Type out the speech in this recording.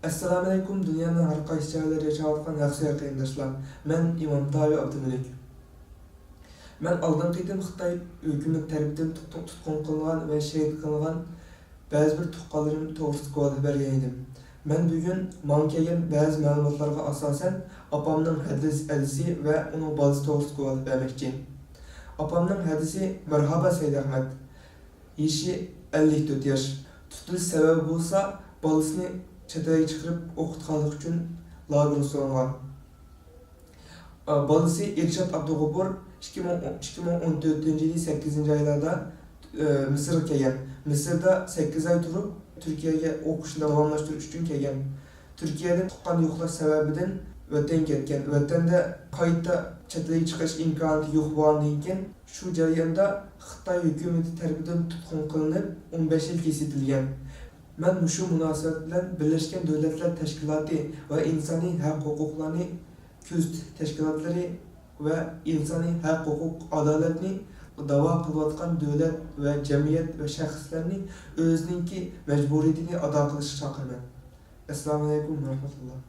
Assalamu alaykum, dunyoning har qaysi joylarida yashayotgan yaxshi qarindoshlar. Men Imom Tayyib Abdumalik. Men oldingi qitim Xitoy hukumat tarafidan tutqun qilingan va shahid qilingan ba'zi bir tuqqanlarim to'g'risida guvoh bergan edim. Men bugun menga kelgan ba'zi ma'lumotlarga asosan opamning hadisi va uning bolasi to'g'risida guvoh bermoqchiman. Opamning hadisi Marhaba Said Ahmad. Yashi 54 yosh. Tutilish sababi bo'lsa, bolasini chetga chiqarib o'qitganlik uchun lagerga so'ngan. Bolasi Irshad Abdug'ofur 2014-yil 8-oylarda Misrga kelgan. Misrda 8 oy turib, Turkiyaga o'qishni davomlashtirish uchun kelgan. Turkiyadan tuqqan yo'qlash sababidan vatan ketgan. Vatanda qayta chetga chiqish imkoniyati yo'q bo'lgandan keyin shu jarayonda Xitoy hukumati tomonidan tutqun qilinib 15 yil kesilgan. Men shu munosabat bilan Birlashgan Davlatlar Tashkiloti va insoniy haq huquqlarni tashkilotlari va insoniy haq huquq adolatni da'vo qilayotgan davlat va jamiyat va shaxslarni o'zininki majburiyatini ado qilishga chaqiraman. Assalomu alaykum va rahmatulloh.